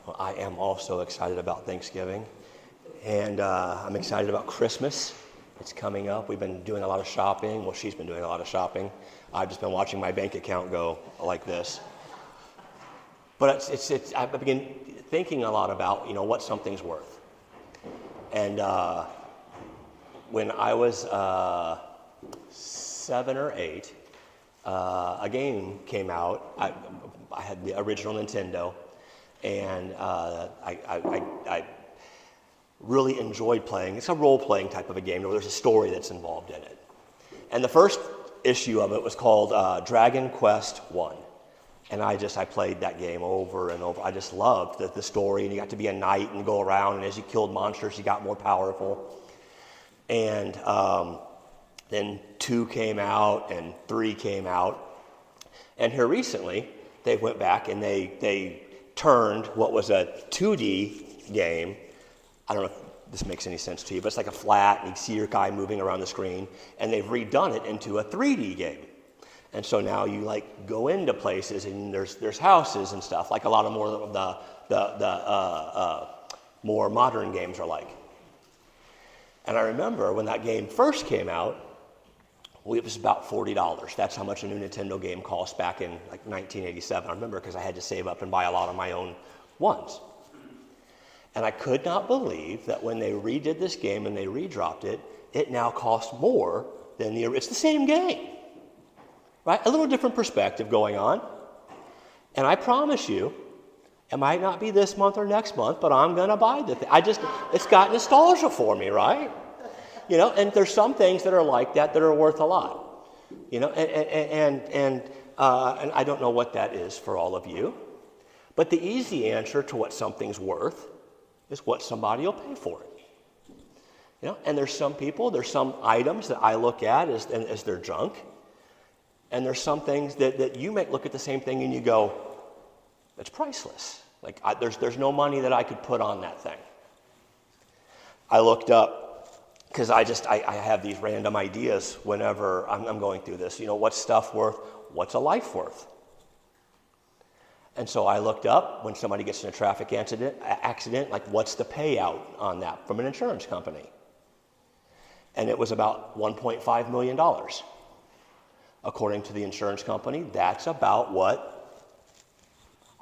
Well, I am also excited about Thanksgiving, and I'm excited about Christmas. It's coming up. We've been doing a lot of shopping. Well, she's been doing a lot of shopping. I've just been watching my bank account go like this. But I begin thinking a lot about, what something's worth. And when I was 7 or 8, a game came out. I had the original Nintendo, and I really enjoyed playing. It's a role-playing type of a game where there's a story that's involved in it. And the first issue of it was called Dragon Quest I. And I played that game over and over. I just loved the story, and you got to be a knight and go around, and as you killed monsters, you got more powerful. And then 2 came out, and 3 came out. And here recently, they went back and they turned what was a 2D game. I don't know if this makes any sense to you, but it's like a flat, and you see your guy moving around the screen, and they've redone it into a 3D game. And so now you go into places, and there's houses and stuff, like a lot of more of the more modern games are like. And I remember when that game first came out, it was about $40. That's how much a new Nintendo game cost back in 1987. I remember because I had to save up and buy a lot of my own ones. And I could not believe that when they redid this game and they redropped it, it now costs more than it's the same game. Right? A little different perspective going on. And I promise you, it might not be this month or next month, but I'm going to buy the thing. It's got nostalgia for me, right? And there's some things that are like that are worth a lot. And I don't know what that is for all of you. But the easy answer to what something's worth is what somebody will pay for it. And there's some items that I look at as their junk. And there's some things that you might look at the same thing and you go, it's priceless. There's no money that I could put on that thing. I looked up, because I have these random ideas whenever I'm going through this. What's stuff worth? What's a life worth? And so I looked up, when somebody gets in a traffic accident, what's the payout on that from an insurance company? And it was about $1.5 million. According to the insurance company, that's about what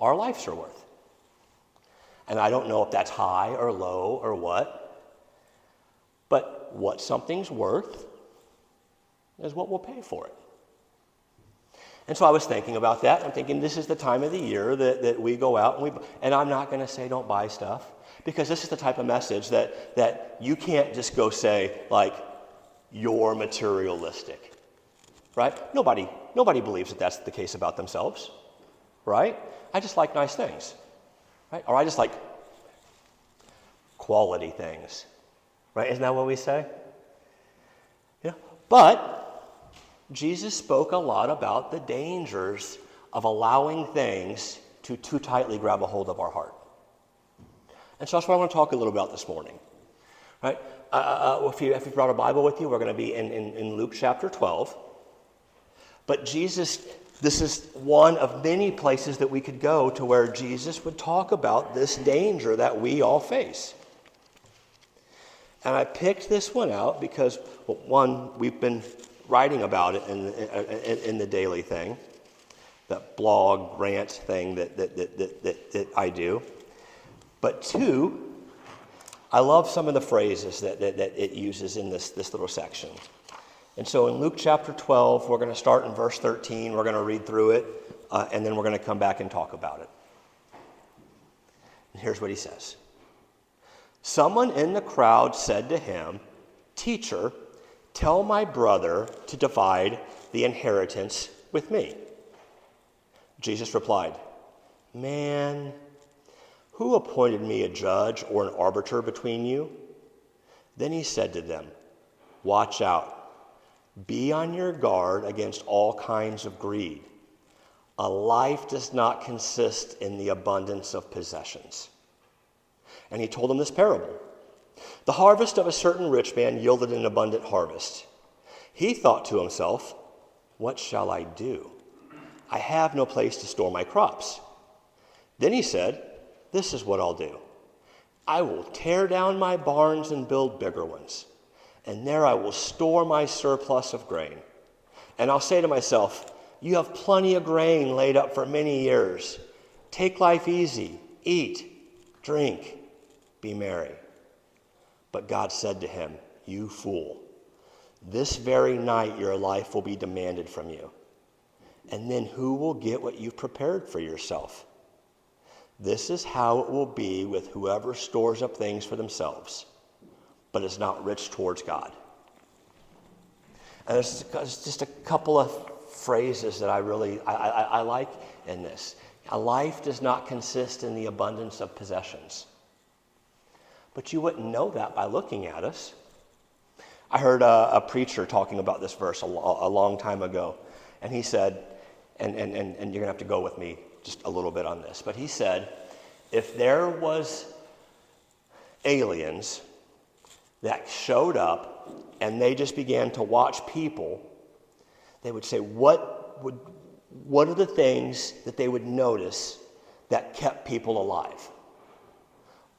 our lives are worth. And I don't know if that's high or low or what, but what something's worth is what we'll pay for it. And so I was thinking about that. I'm thinking this is the time of the year that we go out and I'm not going to say don't buy stuff, because this is the type of message that you can't just go say, you're materialistic. Right? Nobody believes that that's the case about themselves, right? I just like nice things, right? Or I just like quality things, right? Isn't that what we say? Yeah. But Jesus spoke a lot about the dangers of allowing things to too tightly grab a hold of our heart. And so that's what I want to talk a little about this morning, right? If you brought a Bible with you, we're going to be in Luke chapter 12. But Jesus, this is one of many places that we could go to where Jesus would talk about this danger that we all face. And I picked this one out because, one, we've been writing about it in the daily thing, that blog rant thing that I do. But 2, I love some of the phrases that it uses in this little section. And so in Luke chapter 12, we're going to start in verse 13. We're going to read through it, and then we're going to come back and talk about it. And here's what he says. Someone in the crowd said to him, "Teacher, tell my brother to divide the inheritance with me." Jesus replied, "Man, who appointed me a judge or an arbiter between you?" Then he said to them, "Watch out. Be on your guard against all kinds of greed. A life does not consist in the abundance of possessions." And he told them this parable. The harvest of a certain rich man yielded an abundant harvest. He thought to himself, "What shall I do? I have no place to store my crops." Then he said, this is what I'll do. I will tear down my barns and build bigger ones, and there I will store my surplus of grain. And I'll say to myself, you have plenty of grain laid up for many years. Take life easy, eat, drink, be merry. But God said to him, you fool, this very night your life will be demanded from you. And then who will get what you've prepared for yourself? This is how it will be with whoever stores up things for themselves, but is not rich towards God. And there's just a couple of phrases that I like in this. A life does not consist in the abundance of possessions. But you wouldn't know that by looking at us. I heard a preacher talking about this verse a long time ago, and he said, and you're going to have to go with me just a little bit on this, but he said, if there was aliens that showed up and they just began to watch people, they would say, what are the things that they would notice that kept people alive?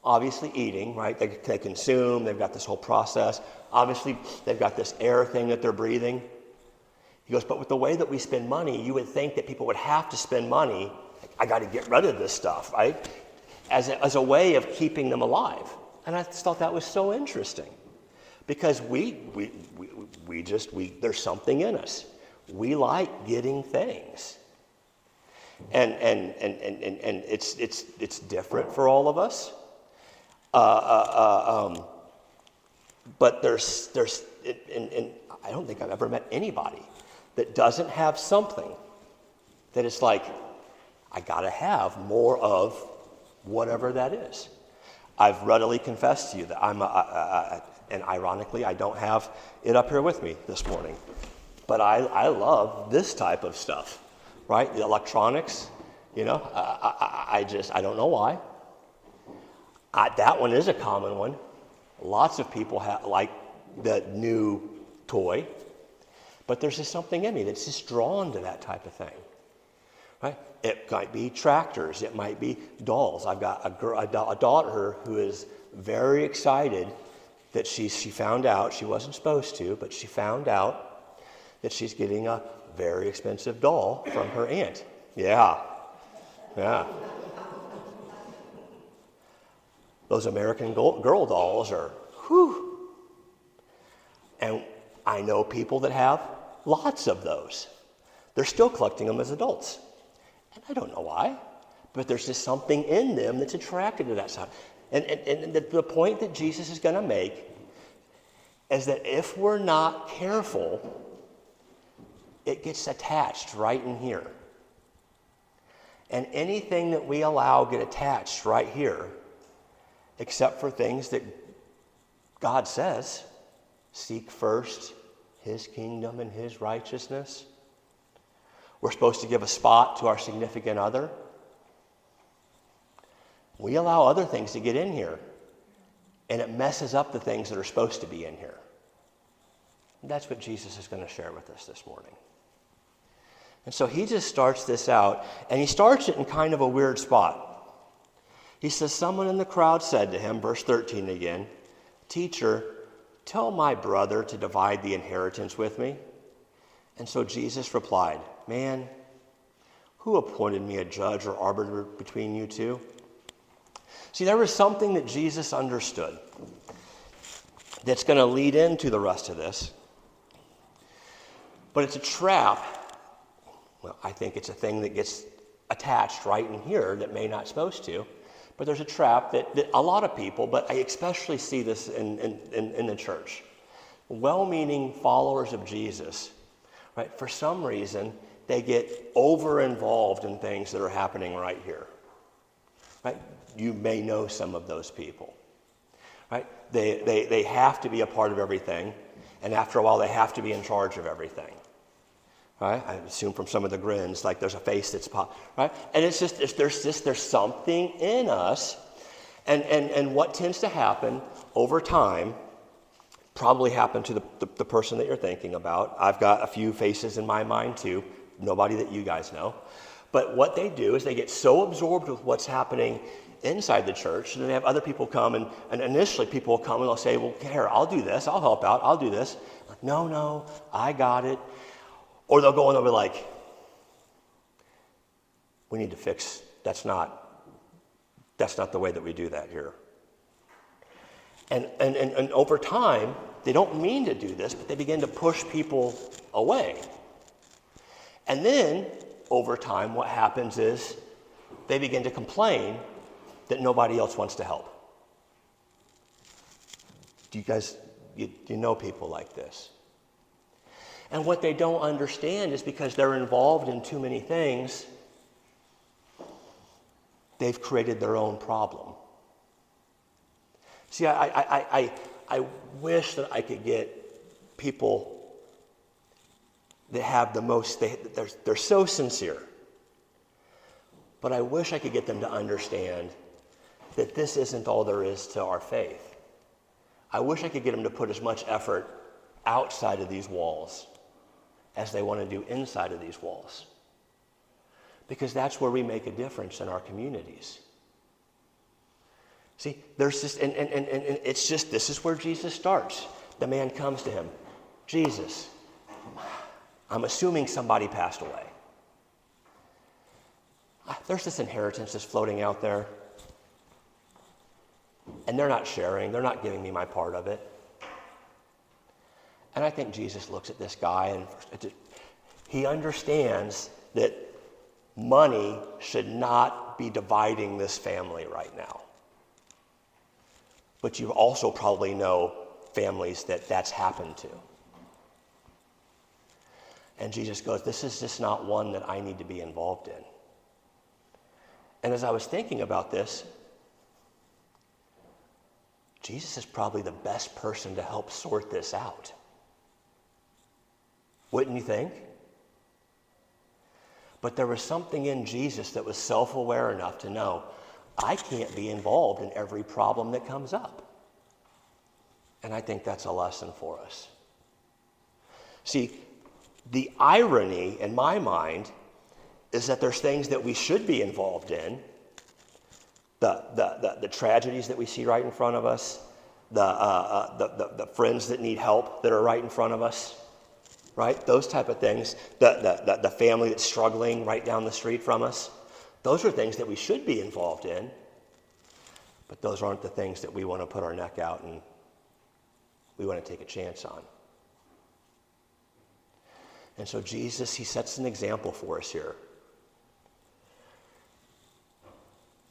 Obviously eating, right? They consume, they've got this whole process. Obviously, they've got this air thing that they're breathing. He goes, but with the way that we spend money, you would think that people would have to spend money. I got to get rid of this stuff, right? As a way of keeping them alive. And I just thought that was so interesting. Because there's something in us. We like getting things. And it's different for all of us. But and I don't think I've ever met anybody that doesn't have something that is like, I gotta have more of whatever that is. I've readily confessed to you that and ironically, I don't have it up here with me this morning, but I love this type of stuff, right? The electronics, I don't know why. That one is a common one. Lots of people like the new toy, but there's just something in me that's just drawn to that type of thing, right? It might be tractors. It might be dolls. I've got a daughter who is very excited that she found out, she wasn't supposed to, but she found out that she's getting a very expensive doll from her aunt. Yeah. Those American Girl dolls are, whew. And I know people that have lots of those. They're still collecting them as adults. And I don't know why, but there's just something in them that's attracted to that side. And the point that Jesus is going to make is that if we're not careful, it gets attached right in here. And anything that we allow get attached right here, except for things that God says, seek first his kingdom and his righteousness. We're supposed to give a spot to our significant other. We allow other things to get in here, and it messes up the things that are supposed to be in here. And that's what Jesus is going to share with us this morning. And so he just starts this out, and he starts it in kind of a weird spot. He says, someone in the crowd said to him, verse 13 again, "Teacher, tell my brother to divide the inheritance with me." And so Jesus replied, "Man, who appointed me a judge or arbiter between you two?" See, there was something that Jesus understood that's going to lead into the rest of this. But it's a trap. Well, I think it's a thing that gets attached right in here that may not supposed to. But there's a trap that a lot of people, but I especially see this in the church. Well-meaning followers of Jesus, right? For some reason, they get over-involved in things that are happening right here. Right? You may know some of those people. Right? They have to be a part of everything, and after a while they have to be in charge of everything. Right? I assume from some of the grins, like there's a face that's popped, right? And it's just there's something in us, and what tends to happen over time, probably happened to the person that you're thinking about. I've got a few faces in my mind too, nobody that you guys know, But what they do is they get so absorbed with what's happening inside the church, and then they have other people come, and initially people will come and they'll say, well, here, I'll do this, I'll help out, I'll do this. Like, no, I got it. Or they'll go and they'll be like, we need to fix, that's not the way that we do that here. And over time, they don't mean to do this, but they begin to push people away. And then, over time, what happens is they begin to complain that nobody else wants to help. Do you guys, you know people like this? And what they don't understand is because they're involved in too many things, they've created their own problem. See, I wish that I could get people that have the most, they're so sincere. But I wish I could get them to understand that this isn't all there is to our faith. I wish I could get them to put as much effort outside of these walls as they want to do inside of these walls. Because that's where we make a difference in our communities. See, there's just, and it's just, this is where Jesus starts. The man comes to him. Jesus, I'm assuming somebody passed away. There's this inheritance that's floating out there. And they're not sharing. They're not giving me my part of it. And I think Jesus looks at this guy and he understands that money should not be dividing this family right now. But you also probably know families that that's happened to. And Jesus goes, this is just not one that I need to be involved in. And as I was thinking about this, Jesus is probably the best person to help sort this out. Wouldn't you think? But there was something in Jesus that was self-aware enough to know, I can't be involved in every problem that comes up. And I think that's a lesson for us. See, the irony in my mind is that there's things that we should be involved in, the tragedies that we see right in front of us, the friends that need help that are right in front of us, right? Those type of things, the family that's struggling right down the street from us. Those are things that we should be involved in, but those aren't the things that we want to put our neck out and we want to take a chance on. And so Jesus, he sets an example for us here.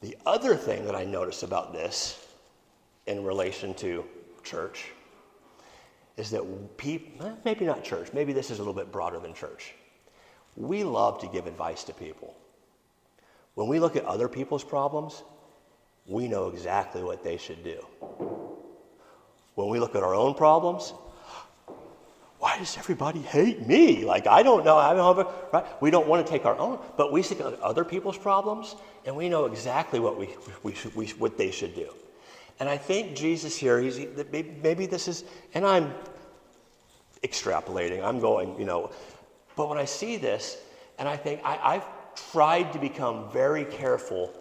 The other thing that I notice about this in relation to church is that people, maybe not church, maybe this is a little bit broader than church. We love to give advice to people. When we look at other people's problems, we know exactly what they should do. When we look at our own problems, why does everybody hate me? Like, I don't know, right? We don't want to take our own, but we look at other people's problems, and we know exactly what what they should do. And I think Jesus here, maybe this is, and I'm extrapolating, I'm going, but when I see this, and I think I've tried to become very careful,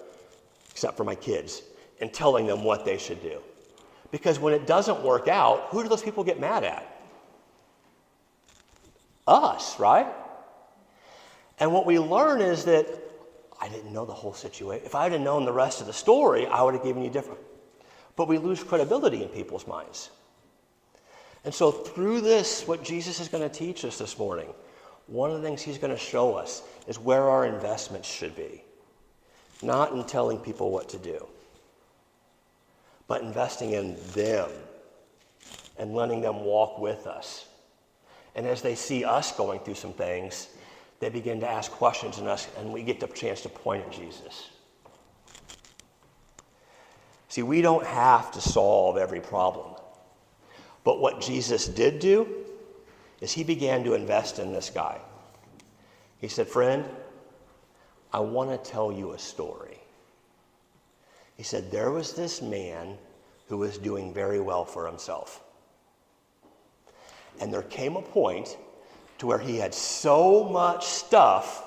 except for my kids, in telling them what they should do. Because when it doesn't work out, who do those people get mad at? Us, right? And what we learn is that I didn't know the whole situation. If I had known the rest of the story, I would have given you different. But we lose credibility in people's minds. And so through this, what Jesus is going to teach us this morning, one of the things he's going to show us is where our investments should be. Not in telling people what to do, but investing in them and letting them walk with us. And as they see us going through some things, they begin to ask questions in us, and we get the chance to point at Jesus. See, we don't have to solve every problem. But what Jesus did do is he began to invest in this guy. He said, friend, I want to tell you a story. He said, there was this man who was doing very well for himself. And there came a point to where he had so much stuff,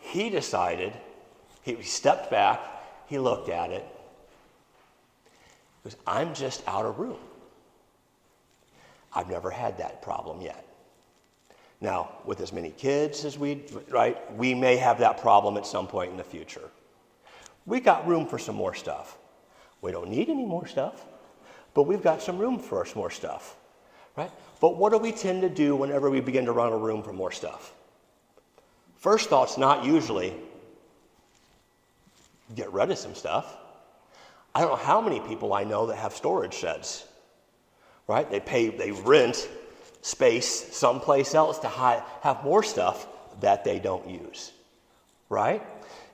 he decided, he stepped back, he looked at it, he goes, I'm just out of room. I've never had that problem yet. Now, with as many kids as we may have that problem at some point in the future. We got room for some more stuff. We don't need any more stuff, but we've got some room for some more stuff, right? But what do we tend to do whenever we begin to run out of room for more stuff? First thought's not usually get rid of some stuff. I don't know how many people I know that have storage sheds, right? They rent space someplace else to have more stuff that they don't use, right?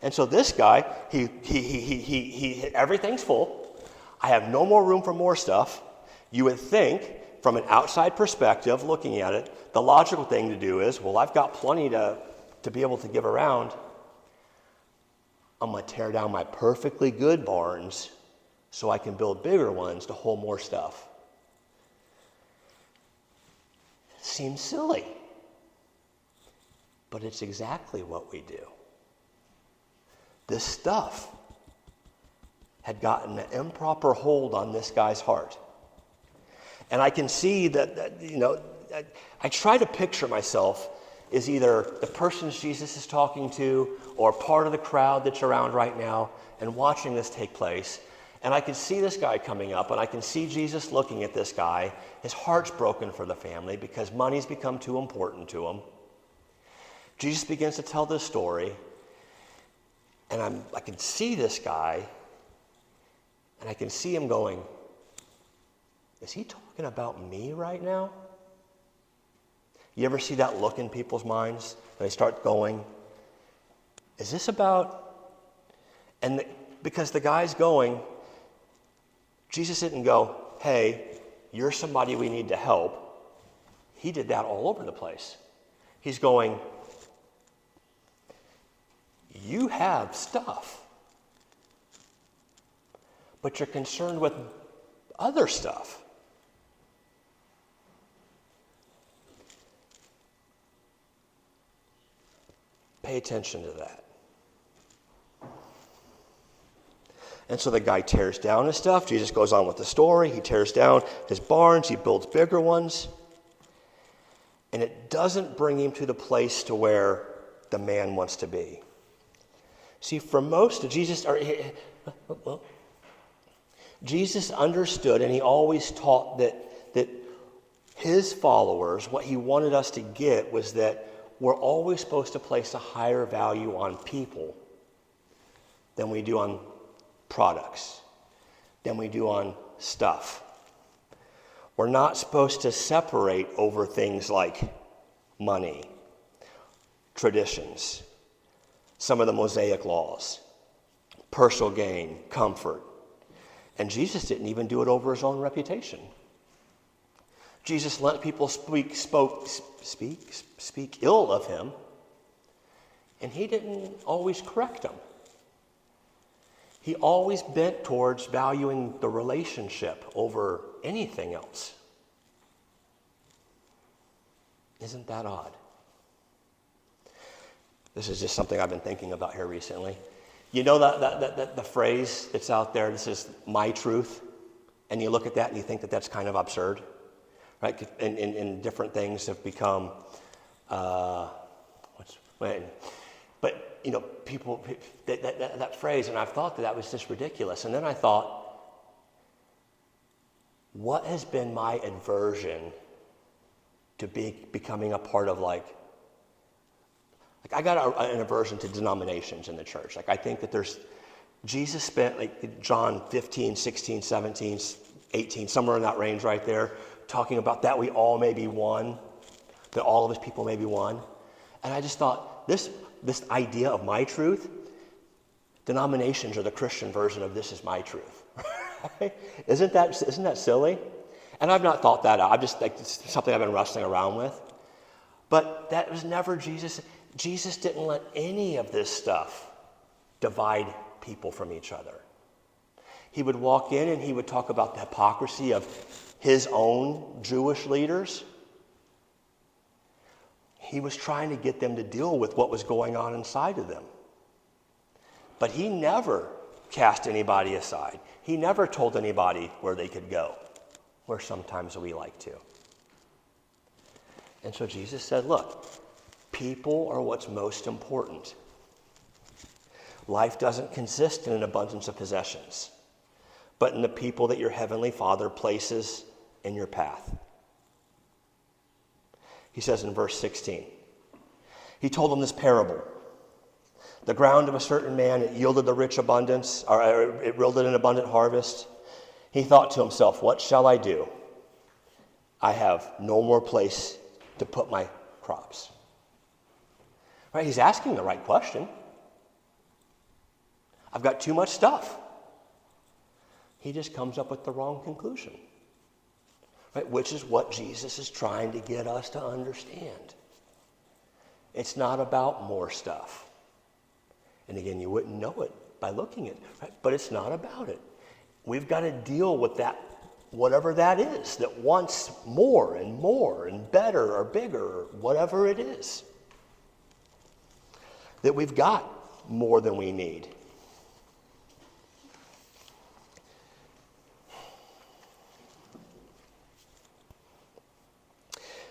And so this guy, he everything's full. I have no more room for more stuff. You would think, from an outside perspective, looking at it, the logical thing to do is, well, I've got plenty to be able to give around. I'm going to tear down my perfectly good barns so I can build bigger ones to hold more stuff. It seems silly, but it's exactly what we do. This stuff had gotten an improper hold on this guy's heart. And I can see that I try to picture myself as either the person Jesus is talking to or part of the crowd that's around right now and watching this take place. And I can see this guy coming up, and I can see Jesus looking at this guy. His heart's broken for the family because money's become too important to him. Jesus begins to tell this story, and I can see this guy, and I can see him going, is he talking about me right now? You ever see that look in people's minds? They start going, is this about? And because the guy's going, Jesus didn't go, hey, you're somebody we need to help. He did that all over the place. He's going, you have stuff, but you're concerned with other stuff. Pay attention to that. And so the guy tears down his stuff. Jesus goes on with the story. He tears down his barns. He builds bigger ones. And it doesn't bring him to the place to where the man wants to be. See, for most of Jesus understood, and he always taught that his followers, what he wanted us to get was that we're always supposed to place a higher value on people than we do on products, than we do on stuff. We're not supposed to separate over things like money, traditions, some of the Mosaic laws, personal gain, comfort. And Jesus didn't even do it over his own reputation. Jesus let people speak ill of him, and he didn't always correct them. He always bent towards valuing the relationship over anything else. Isn't that odd? This is just something I've been thinking about here recently. You know that the phrase that's out there, this is my truth, and you look at that and you think that that's kind of absurd, right? And different things have become, but you know, people, that phrase, and I've thought that was just ridiculous. And then I thought, what has been my aversion to becoming a part of like I got an aversion to denominations in the church. Like I think that Jesus spent like John 15, 16, 17, 18, somewhere in that range right there, talking about that we all may be one, that all of his people may be one. And I just thought, this idea of my truth, denominations are the Christian version of this is my truth. Isn't that silly? And I've not thought that out. I've just it's something I've been wrestling around with. But that was never Jesus. Jesus didn't let any of this stuff divide people from each other. He would walk in and he would talk about the hypocrisy of his own Jewish leaders. He was trying to get them to deal with what was going on inside of them. But he never cast anybody aside. He never told anybody where they could go, where sometimes we like to. And so Jesus said, look, people are what's most important. Life doesn't consist in an abundance of possessions, but in the people that your heavenly Father places in your path. He says in verse 16, he told them this parable. The ground of a certain man, it yielded a rich abundance, or it yielded an abundant harvest. He thought to himself, what shall I do? I have no more place to put my crops. Right? He's asking the right question. I've got too much stuff. He just comes up with the wrong conclusion. Right? Which is what Jesus is trying to get us to understand. It's not about more stuff. And again, you wouldn't know it by looking at it, right? But it's not about it. We've got to deal with that, whatever that is, that wants more and better or bigger or whatever it is. That we've got more than we need.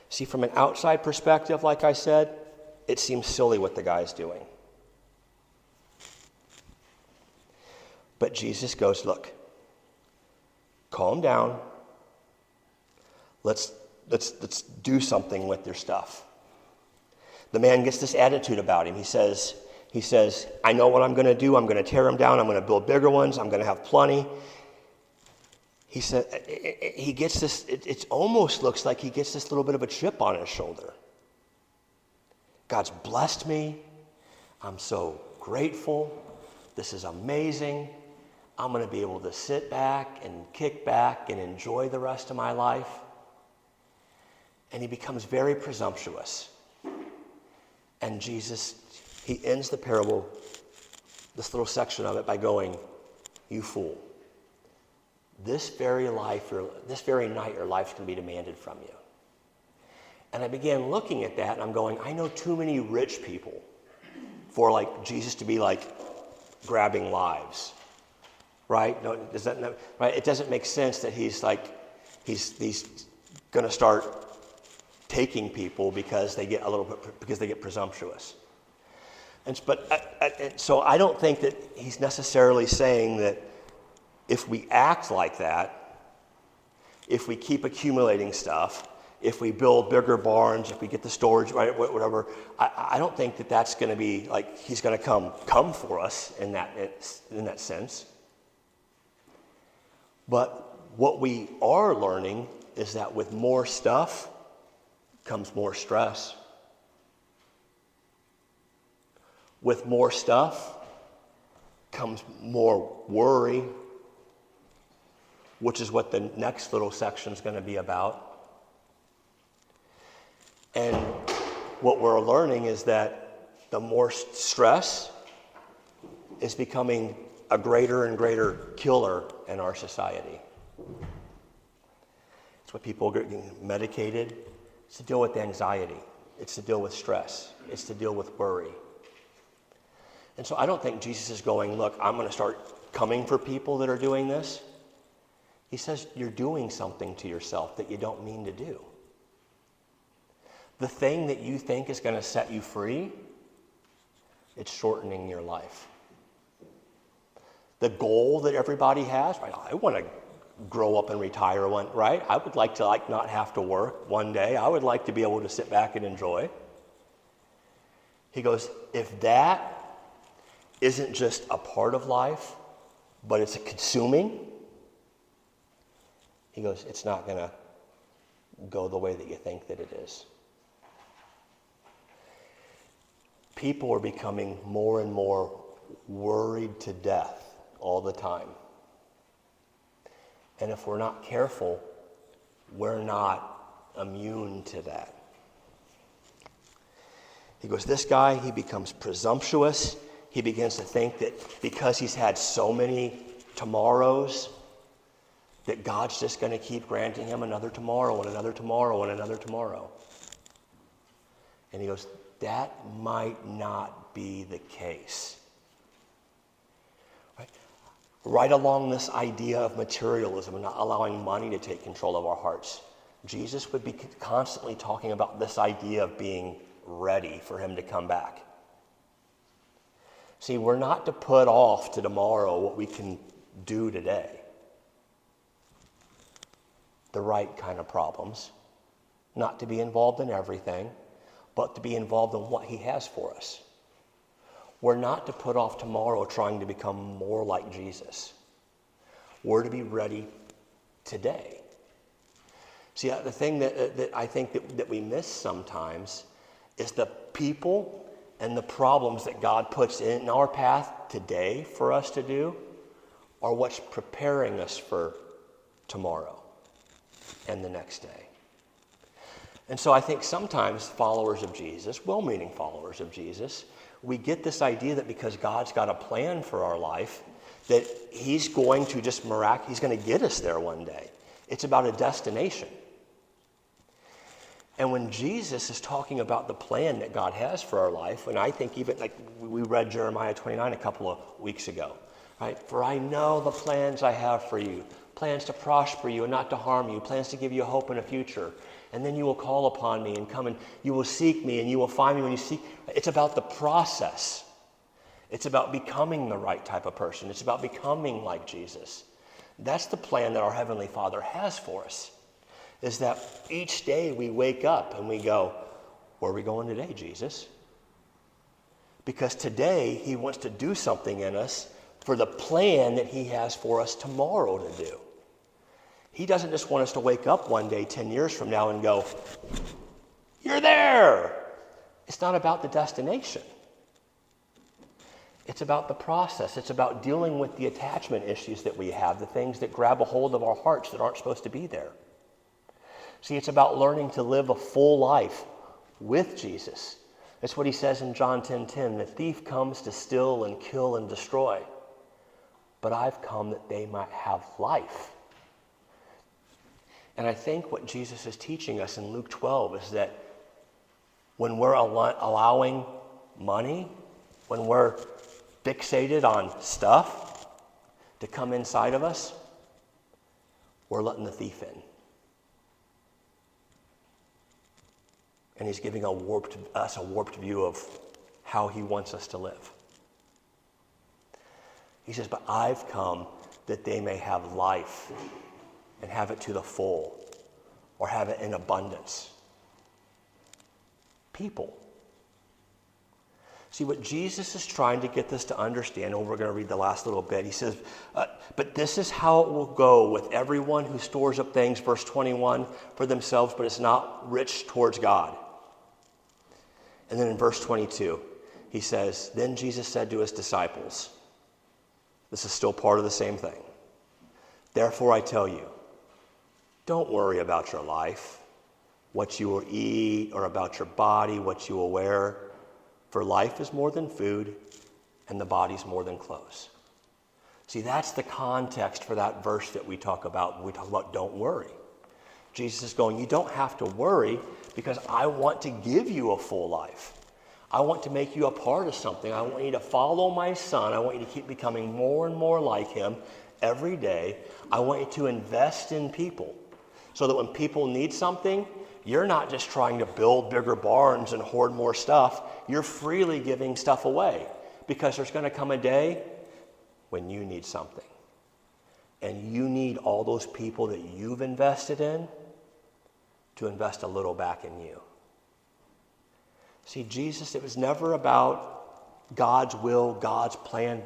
See, from an outside perspective, like I said, it seems silly what the guy's doing. But Jesus goes, look, calm down. Let's do something with your stuff. The man gets this attitude about him. He says, I know what I'm going to do. I'm going to tear them down. I'm going to build bigger ones. I'm going to have plenty. He said, he gets this, it almost looks like he gets this little bit of a chip on his shoulder. God's blessed me. I'm so grateful. This is amazing. I'm going to be able to sit back and kick back and enjoy the rest of my life. And he becomes very presumptuous. And Jesus, he ends the parable, this little section of it, by going, you fool. This very night your life's going to be demanded from you. And I began looking at that and I'm going, I know too many rich people for like Jesus to be like grabbing lives. Right? No, right? It doesn't make sense that he's going to start taking people because they get presumptuous. So I don't think that he's necessarily saying that if we act like that, if we keep accumulating stuff, if we build bigger barns, if we get the storage, right, whatever, I don't think that that's going to be like he's going to come for us in that sense. But what we are learning is that with more stuff comes more stress. With more stuff comes more worry, which is what the next little section is going to be about. And what we're learning is that the more stress is becoming a greater and greater killer in our society. It's what people are getting medicated. It's to deal with anxiety. It's to deal with stress. It's to deal with worry. And so I don't think Jesus is going, look, I'm going to start coming for people that are doing this. He says you're doing something to yourself that you don't mean to do. The thing that you think is going to set you free, it's shortening your life. The goal that everybody has, right? I want to grow up and retire one, right? I would like to not have to work one day. I would like to be able to sit back and enjoy. He goes, if that isn't just a part of life, but it's a consuming, he goes, it's not going to go the way that you think that it is. People are becoming more and more worried to death all the time. And if we're not careful, we're not immune to that. He goes, this guy, he becomes presumptuous. He begins to think that because he's had so many tomorrows, that God's just going to keep granting him another tomorrow and another tomorrow and another tomorrow. And he goes, that might not be the case. Right along this idea of materialism and not allowing money to take control of our hearts, Jesus would be constantly talking about this idea of being ready for him to come back. See, we're not to put off to tomorrow what we can do today. The right kind of problems. Not to be involved in everything, but to be involved in what he has for us. We're not to put off tomorrow trying to become more like Jesus. We're to be ready today. See, the thing that I think that we miss sometimes is the people and the problems that God puts in our path today for us to do are what's preparing us for tomorrow and the next day. And so I think sometimes followers of Jesus, well-meaning followers of Jesus, we get this idea that because God's got a plan for our life, that he's going to just he's going to get us there one day. It's about a destination. And when Jesus is talking about the plan that God has for our life, and I think even like we read Jeremiah 29 a couple of weeks ago, right? For I know the plans I have for you, plans to prosper you and not to harm you, plans to give you a hope and a future. And then you will call upon me and come and you will seek me and you will find me when you seek. It's about the process. It's about becoming the right type of person. It's about becoming like Jesus. That's the plan that our Heavenly Father has for us, is that each day we wake up and we go, where are we going today, Jesus? Because today he wants to do something in us for the plan that he has for us tomorrow to do. He doesn't just want us to wake up one day 10 years from now and go, you're there. It's not about the destination. It's about the process. It's about dealing with the attachment issues that we have, the things that grab a hold of our hearts that aren't supposed to be there. See, it's about learning to live a full life with Jesus. That's what he says in John 10:10. The thief comes to steal and kill and destroy, but I've come that they might have life. And I think what Jesus is teaching us in Luke 12 is that when we're allowing money, when we're fixated on stuff to come inside of us, we're letting the thief in. And he's giving us a warped view of how he wants us to live. He says, but I've come that they may have life and have it to the full, or have it in abundance. People. See, what Jesus is trying to get us to understand, and we're going to read the last little bit, he says, but this is how it will go with everyone who stores up things, verse 21, for themselves, but is not rich towards God. And then in verse 22, he says, then Jesus said to his disciples, this is still part of the same thing, therefore I tell you, don't worry about your life, what you will eat, or about your body, what you will wear. For life is more than food, and the body's more than clothes. See, that's the context for that verse that we talk about when we talk about don't worry. Jesus is going, you don't have to worry because I want to give you a full life. I want to make you a part of something. I want you to follow my Son. I want you to keep becoming more and more like him every day. I want you to invest in people so that when people need something, you're not just trying to build bigger barns and hoard more stuff. You're freely giving stuff away because there's going to come a day when you need something. And you need all those people that you've invested in to invest a little back in you. See, Jesus, it was never about God's will, God's plan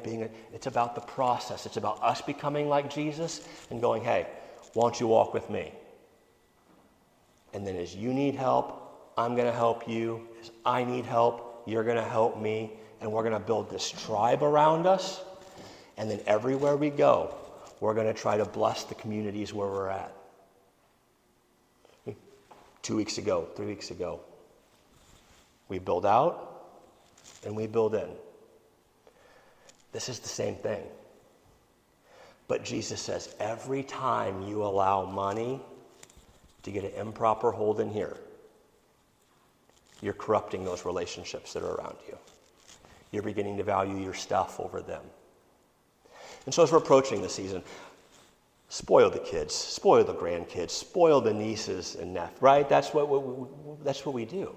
it's about the process. It's about us becoming like Jesus and going, hey, won't you walk with me? And then as you need help, I'm going to help you. As I need help, you're going to help me. And we're going to build this tribe around us. And then everywhere we go, we're going to try to bless the communities where we're at. 3 weeks ago, we build out and we build in. This is the same thing. But Jesus says, every time you allow money to get an improper hold in here, you're corrupting those relationships that are around you. You're beginning to value your stuff over them. And so as we're approaching the season, spoil the kids, spoil the grandkids, spoil the nieces and nephews, right? That's what we do.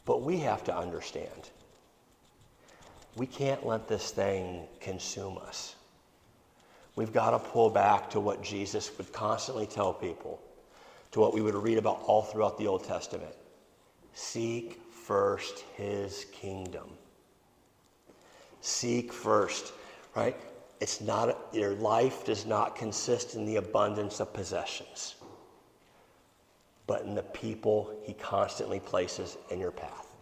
But we have to understand, we can't let this thing consume us. We've got to pull back to what Jesus would constantly tell people, to what we would read about all throughout the Old Testament. Seek first his kingdom. Seek first, right? It's not, your life does not consist in the abundance of possessions, but in the people he constantly places in your path.